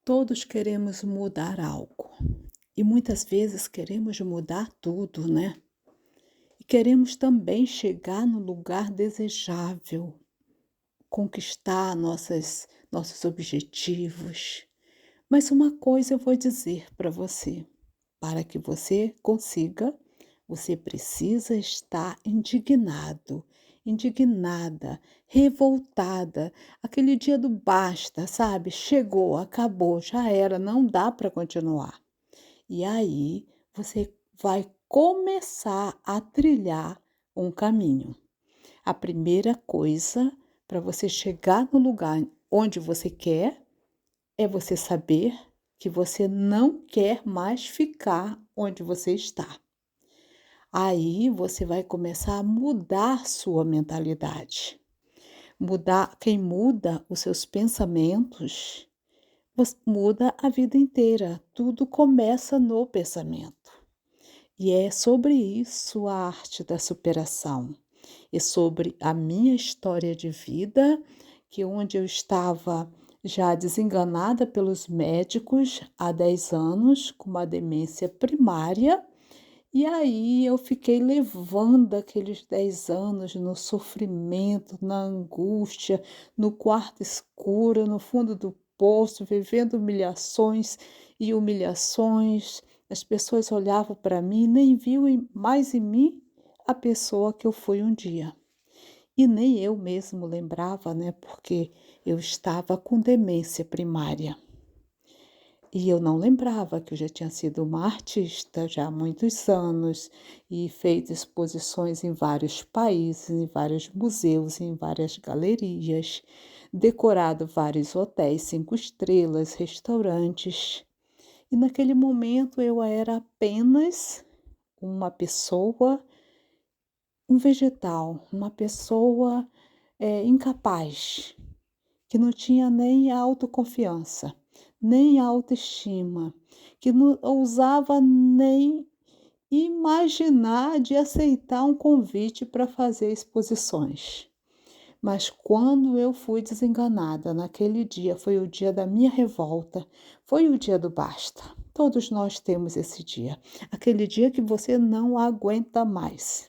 Todos queremos mudar algo e muitas vezes queremos mudar tudo, né? E queremos também chegar no lugar desejável, conquistar nossos objetivos. Mas uma coisa eu vou dizer para você: para que você consiga, você precisa estar indignado, indignada, revoltada. Aquele dia do basta, sabe? Chegou, acabou, já era, não dá para continuar. E aí você vai começar a trilhar um caminho. A primeira coisa para você chegar no lugar onde você quer é você saber que você não quer mais ficar onde você está. Aí você vai começar a mudar sua mentalidade. Quem muda os seus pensamentos, muda a vida inteira. Tudo começa no pensamento. E é sobre isso a arte da superação. É sobre a minha história de vida, que onde eu estava já desenganada pelos médicos há 10 anos, com uma demência primária, e aí eu fiquei levando aqueles 10 anos no sofrimento, na angústia, no quarto escuro, no fundo do poço, vivendo humilhações e humilhações. As pessoas olhavam para mim e nem viam mais em mim a pessoa que eu fui um dia. E nem eu mesmo lembrava, né? Porque eu estava com demência primária. E eu não lembrava que eu já tinha sido uma artista já há muitos anos e feito exposições em vários países, em vários museus, em várias galerias, decorado vários hotéis 5 estrelas, restaurantes. E naquele momento eu era apenas uma pessoa, um vegetal, uma pessoa incapaz, que não tinha nem autoconfiança, nem autoestima, que não ousava nem imaginar de aceitar um convite para fazer exposições. Mas quando eu fui desenganada naquele dia, foi o dia da minha revolta, foi o dia do basta. Todos nós temos esse dia, aquele dia que você não aguenta mais.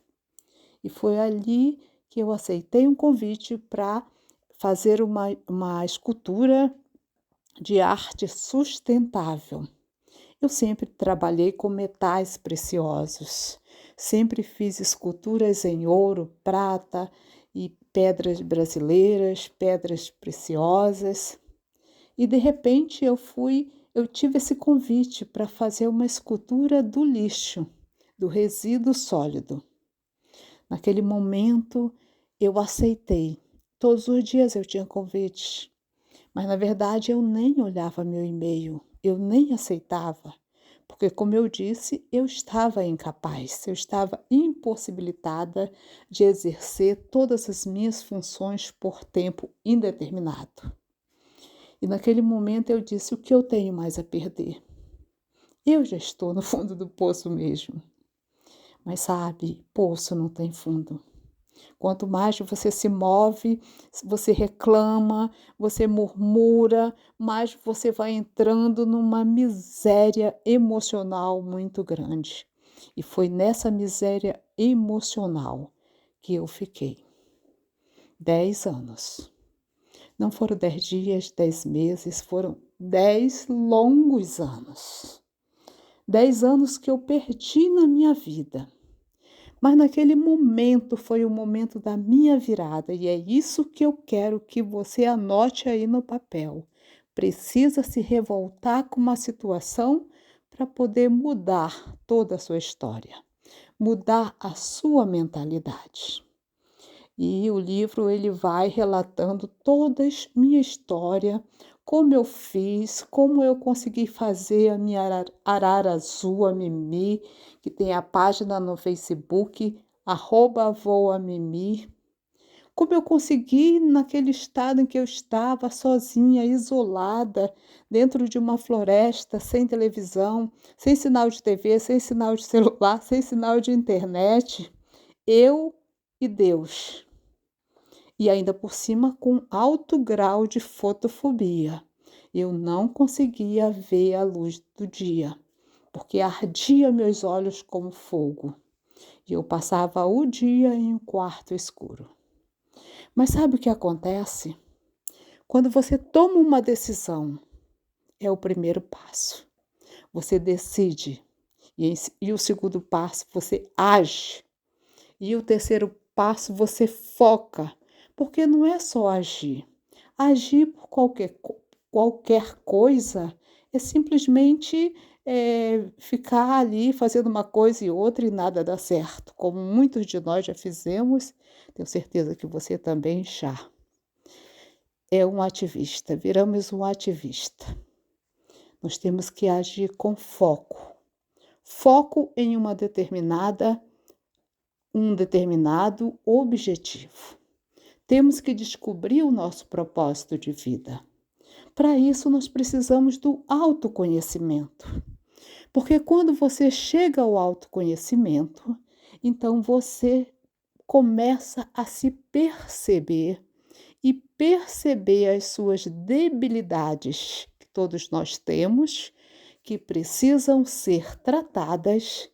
E foi ali que eu aceitei um convite para fazer uma escultura de arte sustentável. Eu sempre trabalhei com metais preciosos, sempre fiz esculturas em ouro, prata e pedras brasileiras, pedras preciosas. E de repente eu tive esse convite para fazer uma escultura do lixo, do resíduo sólido. Naquele momento eu aceitei. Todos os dias eu tinha convites, mas na verdade eu nem olhava meu e-mail, eu nem aceitava, porque como eu disse, eu estava incapaz, eu estava impossibilitada de exercer todas as minhas funções por tempo indeterminado. E naquele momento eu disse: o que eu tenho mais a perder? Eu já estou no fundo do poço mesmo. Mas sabe, poço não tem fundo. Quanto mais você se move, você reclama, você murmura, mais você vai entrando numa miséria emocional muito grande. E foi nessa miséria emocional que eu fiquei 10 anos. Não foram 10 dias, 10 meses, foram 10 longos anos. 10 anos que eu perdi na minha vida. Mas naquele momento foi o momento da minha virada e é isso que eu quero que você anote aí no papel. Precisa se revoltar com uma situação para poder mudar toda a sua história, mudar a sua mentalidade. E o livro ele vai relatando toda a minha história, como eu fiz, como eu consegui fazer a minha arara azul, a Mimi, que tem a página no Facebook, @voamimi. Como eu consegui, naquele estado em que eu estava, sozinha, isolada, dentro de uma floresta, sem televisão, sem sinal de TV, sem sinal de celular, sem sinal de internet, eu e Deus. E ainda por cima com alto grau de fotofobia. Eu não conseguia ver a luz do dia, porque ardia meus olhos como fogo, e eu passava o dia em um quarto escuro. Mas sabe o que acontece? Quando você toma uma decisão, é o primeiro passo. Você decide. E o segundo passo, você age. E o terceiro passo, você foca. Porque não é só agir. Agir por qualquer coisa é simplesmente ficar ali fazendo uma coisa e outra e nada dá certo. Como muitos de nós já fizemos, tenho certeza que você também já. É um ativista, viramos um ativista. Nós temos que agir com foco. Foco em um determinado objetivo. Temos que descobrir o nosso propósito de vida. Para isso, nós precisamos do autoconhecimento. Porque quando você chega ao autoconhecimento, então você começa a se perceber e perceber as suas debilidades, que todos nós temos, que precisam ser tratadas,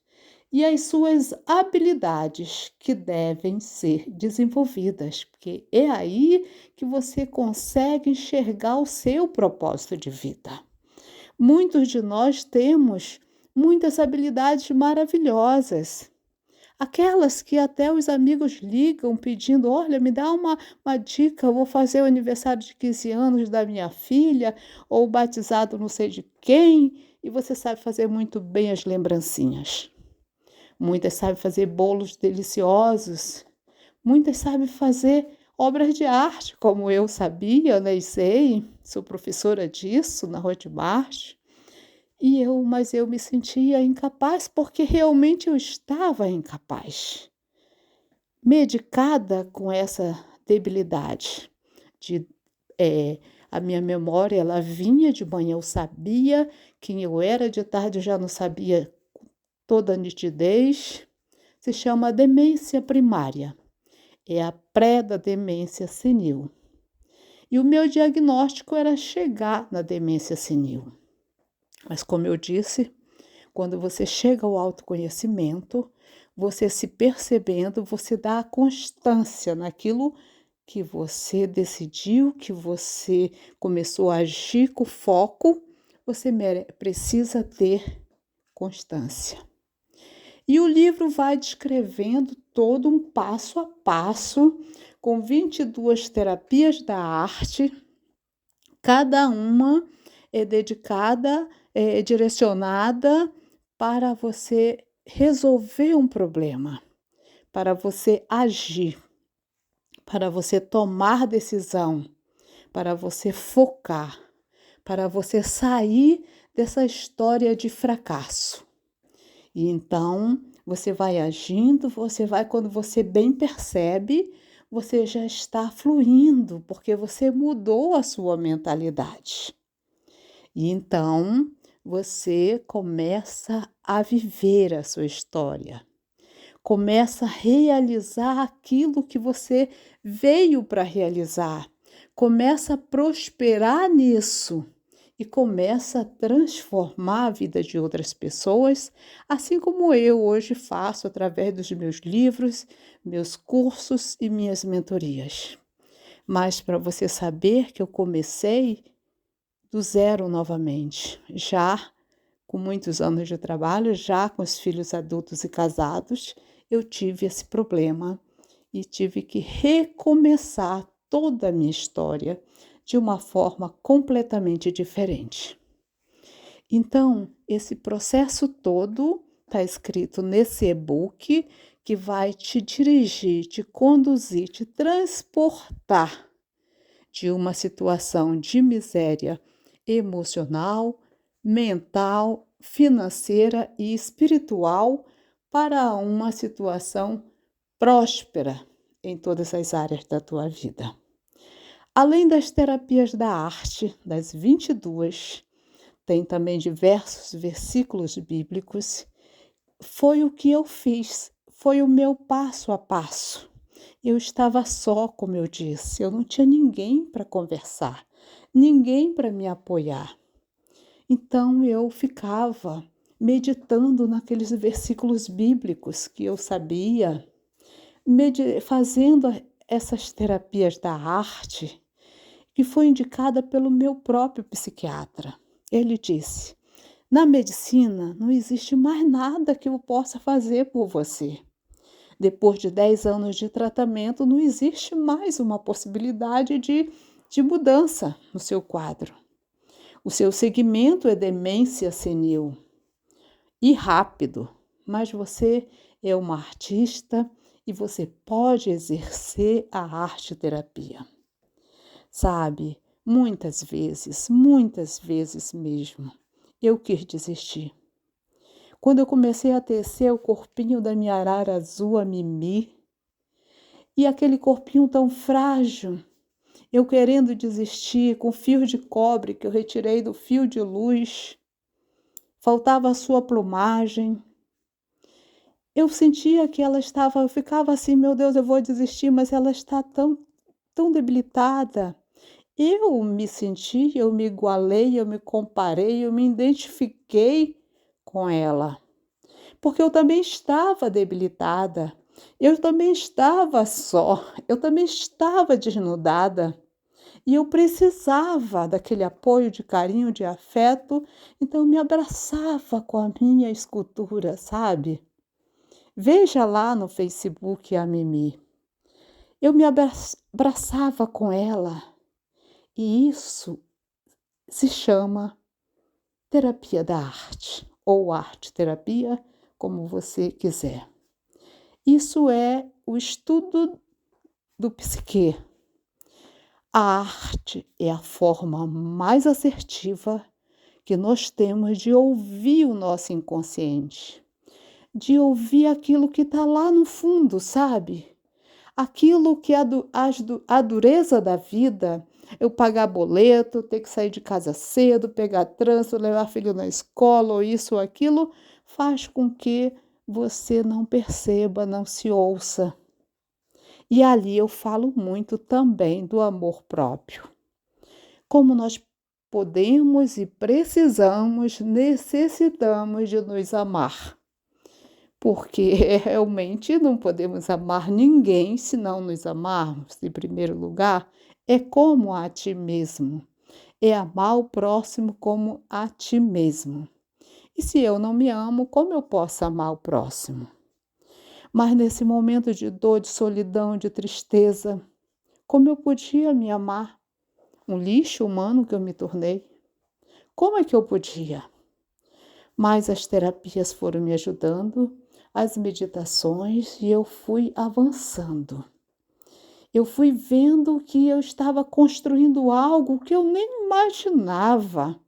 e as suas habilidades, que devem ser desenvolvidas, porque é aí que você consegue enxergar o seu propósito de vida. Muitos de nós temos muitas habilidades maravilhosas. Aquelas que até os amigos ligam pedindo: olha, me dá uma dica, eu vou fazer o aniversário de 15 anos da minha filha, ou o batizado não sei de quem, e você sabe fazer muito bem as lembrancinhas. Muitas sabem fazer bolos deliciosos, muitas sabem fazer obras de arte, como eu sabia, né, e sei, sou professora disso na Hotmart. Mas eu me sentia incapaz, porque realmente eu estava incapaz, medicada com essa debilidade. De, a minha memória, ela vinha de manhã, eu sabia quem eu era, de tarde eu já não sabia toda a nitidez. Se chama demência primária, é a pré da demência senil. E o meu diagnóstico era chegar na demência senil. Mas, como eu disse, quando você chega ao autoconhecimento, você se percebendo, você dá a constância naquilo que você decidiu, que você começou a agir com foco, você precisa ter constância. E o livro vai descrevendo todo um passo a passo, com 22 terapias da arte, cada uma é dedicada, direcionada para você resolver um problema, para você agir, para você tomar decisão, para você focar, para você sair dessa história de fracasso. E então, você vai agindo, quando você bem percebe, você já está fluindo, porque você mudou a sua mentalidade. E então, você começa a viver a sua história. Começa a realizar aquilo que você veio para realizar. Começa a prosperar nisso. E começa a transformar a vida de outras pessoas, assim como eu hoje faço através dos meus livros, meus cursos e minhas mentorias. Mas para você saber que eu comecei do zero novamente, já com muitos anos de trabalho, já com os filhos adultos e casados, eu tive esse problema e tive que recomeçar toda a minha história de uma forma completamente diferente. Então, esse processo todo está escrito nesse e-book, que vai te dirigir, te conduzir, te transportar de uma situação de miséria emocional, mental, financeira e espiritual para uma situação próspera em todas as áreas da tua vida. Além das terapias da arte, das 22, tem também diversos versículos bíblicos. Foi o que eu fiz, foi o meu passo a passo. Eu estava só, como eu disse, eu não tinha ninguém para conversar. ninguém para me apoiar. Então eu ficava meditando naqueles versículos bíblicos que eu sabia, fazendo essas terapias da arte, que foi indicada pelo meu próprio psiquiatra. Ele disse: na medicina não existe mais nada que eu possa fazer por você. Depois de 10 anos de tratamento, não existe mais uma possibilidade de mudança no seu quadro. O seu segmento é demência senil e rápido, mas você é uma artista e você pode exercer a arte-terapia. Sabe, muitas vezes mesmo, eu quis desistir. Quando eu comecei a tecer o corpinho da minha arara azul, a Mimi, e aquele corpinho tão frágil, eu querendo desistir, com fio de cobre que eu retirei do fio de luz, faltava a sua plumagem. Eu sentia que ela estava, eu ficava assim, meu Deus, eu vou desistir, mas ela está tão debilitada. Eu me senti, eu me igualei, eu me comparei, eu me identifiquei com ela. Porque eu também estava debilitada, eu também estava só, eu também estava desnudada. E eu precisava daquele apoio, de carinho, de afeto, então eu me abraçava com a minha escultura, sabe? Veja lá no Facebook a Mimi. Eu me abraçava com ela. E isso se chama terapia da arte, ou arte-terapia, como você quiser. Isso é o estudo do psiquê. A arte é a forma mais assertiva que nós temos de ouvir o nosso inconsciente, de ouvir aquilo que está lá no fundo, sabe? Aquilo que a dureza da vida, eu pagar boleto, ter que sair de casa cedo, pegar trânsito, levar filho na escola, ou isso ou aquilo, faz com que você não perceba, não se ouça. E ali eu falo muito também do amor próprio. Como nós podemos e precisamos, necessitamos de nos amar. Porque realmente não podemos amar ninguém se não nos amarmos. Em primeiro lugar, é como a ti mesmo. É amar o próximo como a ti mesmo. E se eu não me amo, como eu posso amar o próximo? Mas nesse momento de dor, de solidão, de tristeza, como eu podia me amar? Um lixo humano que eu me tornei? Como é que eu podia? Mas as terapias foram me ajudando, as meditações, e eu fui avançando. Eu fui vendo que eu estava construindo algo que eu nem imaginava.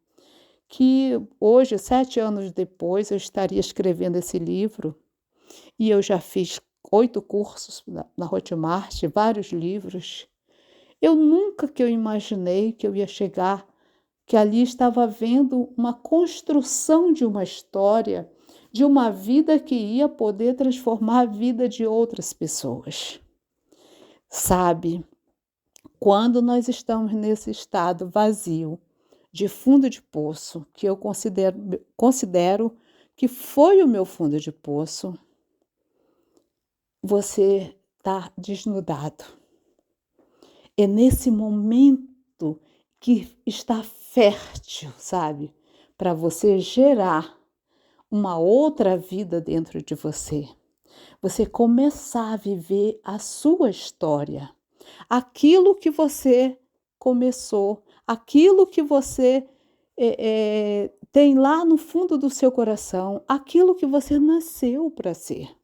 Que hoje, 7 anos depois, eu estaria escrevendo esse livro. E eu já fiz 8 cursos na Hotmart, vários livros. Eu nunca que eu imaginei que eu ia chegar, que ali estava vendo uma construção de uma história, de uma vida que ia poder transformar a vida de outras pessoas. Sabe, quando nós estamos nesse estado vazio, de fundo de poço, que eu considero que foi o meu fundo de poço, você está desnudado. É nesse momento que está fértil, sabe? Para você gerar uma outra vida dentro de você. Você começar a viver a sua história. Aquilo que você começou, aquilo que você tem lá no fundo do seu coração, aquilo que você nasceu para ser.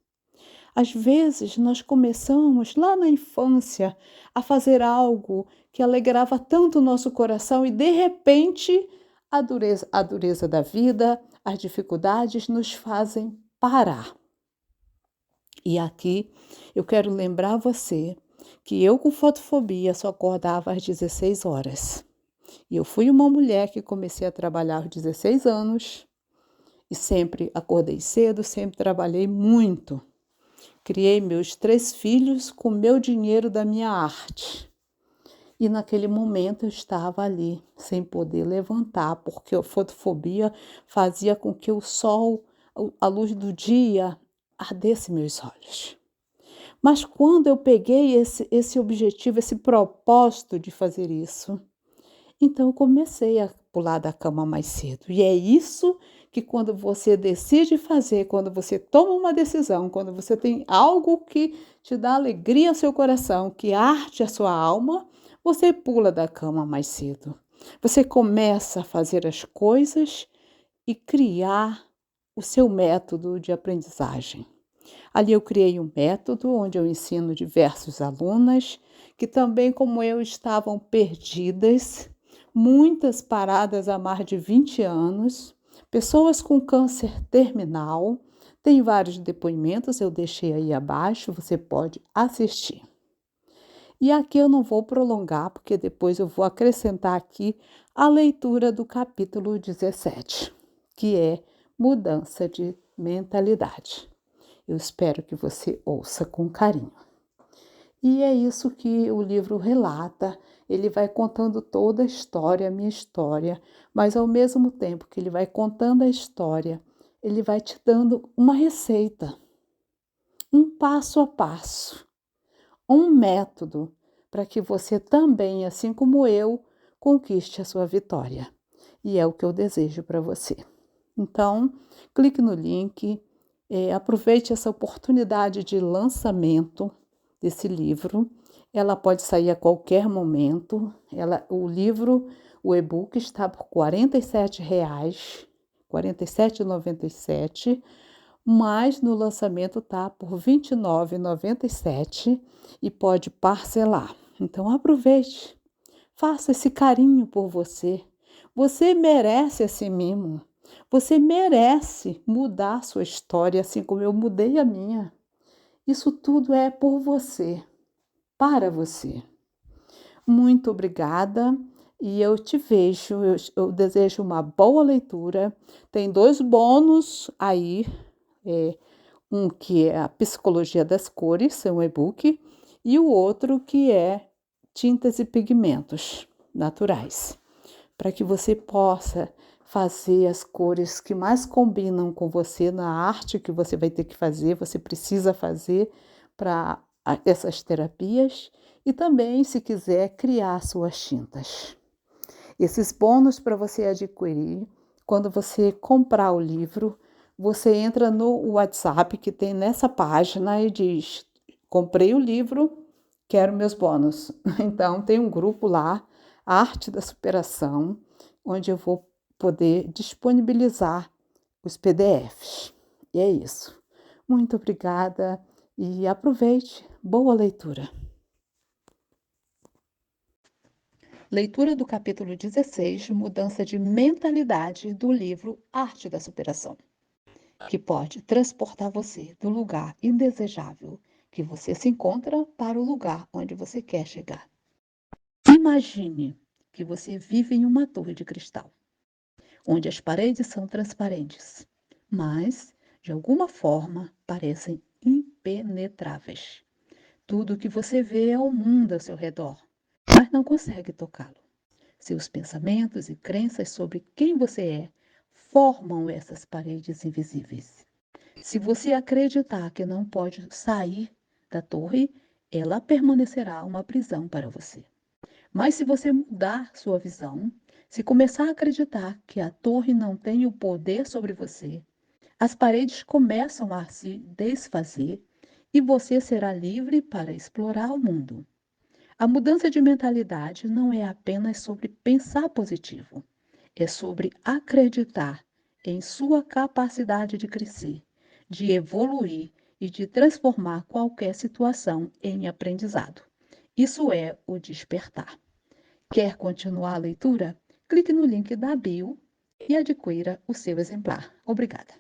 Às vezes, nós começamos lá na infância a fazer algo que alegrava tanto o nosso coração e, de repente, a dureza da vida, as dificuldades nos fazem parar. E aqui eu quero lembrar você que eu, com fotofobia, só acordava às 16 horas. E eu fui uma mulher que comecei a trabalhar aos 16 anos e sempre acordei cedo, sempre trabalhei muito. Criei meus 3 filhos com meu dinheiro da minha arte. E naquele momento eu estava ali, sem poder levantar, porque a fotofobia fazia com que o sol, a luz do dia, ardesse meus olhos. Mas quando eu peguei esse objetivo, esse propósito de fazer isso, então eu comecei a pular da cama mais cedo. E é isso que quando você decide fazer, quando você toma uma decisão, quando você tem algo que te dá alegria ao seu coração, que arde a sua alma, você pula da cama mais cedo. Você começa a fazer as coisas e criar o seu método de aprendizagem. Ali eu criei um método onde eu ensino diversos alunas que também, como eu, estavam perdidas, muitas paradas há mais de 20 anos, pessoas com câncer terminal. Tem vários depoimentos, eu deixei aí abaixo, você pode assistir. E aqui eu não vou prolongar, porque depois eu vou acrescentar aqui a leitura do capítulo 17, que é mudança de mentalidade. Eu espero que você ouça com carinho. E é isso que o livro relata. Ele vai contando toda a história, a minha história, mas ao mesmo tempo que ele vai contando a história, ele vai te dando uma receita, um passo a passo, um método para que você também, assim como eu, conquiste a sua vitória. E é o que eu desejo para você. Então, clique no link, aproveite essa oportunidade de lançamento desse livro. Ela pode sair a qualquer momento. O livro, o e-book está por R$ 47,00, R$ 47,97, mas no lançamento está por R$ 29,97 e pode parcelar. Então aproveite, faça esse carinho por você. Você merece esse mimo. Você merece mudar sua história, assim como eu mudei a minha. Isso tudo é por você, para você. Muito obrigada e eu te vejo. Eu desejo uma boa leitura. Tem 2 bônus aí. Um que é a Psicologia das Cores, é um e-book, e o outro que é Tintas e Pigmentos Naturais, para que você possa fazer as cores que mais combinam com você na arte que você vai ter que fazer, você precisa fazer para essas terapias e também, se quiser, criar suas tintas. Esses bônus para você adquirir, quando você comprar o livro, você entra no WhatsApp que tem nessa página e diz: comprei o livro, quero meus bônus. Então, tem um grupo lá, Arte da Superação, onde eu vou poder disponibilizar os PDFs. E é isso. Muito obrigada e aproveite. Boa leitura. Leitura do capítulo 16, Mudança de Mentalidade, do livro Arte da Superação, que pode transportar você do lugar indesejável que você se encontra para o lugar onde você quer chegar. Imagine que você vive em uma torre de cristal, onde as paredes são transparentes, mas, de alguma forma, parecem impenetráveis. Tudo o que você vê é o mundo ao seu redor, mas não consegue tocá-lo. Seus pensamentos e crenças sobre quem você é formam essas paredes invisíveis. Se você acreditar que não pode sair da torre, ela permanecerá uma prisão para você. Mas se você mudar sua visão, se começar a acreditar que a torre não tem o poder sobre você, as paredes começam a se desfazer e você será livre para explorar o mundo. A mudança de mentalidade não é apenas sobre pensar positivo, é sobre acreditar em sua capacidade de crescer, de evoluir e de transformar qualquer situação em aprendizado. Isso é o despertar. Quer continuar a leitura? Clique no link da bio e adquira o seu exemplar. Obrigada.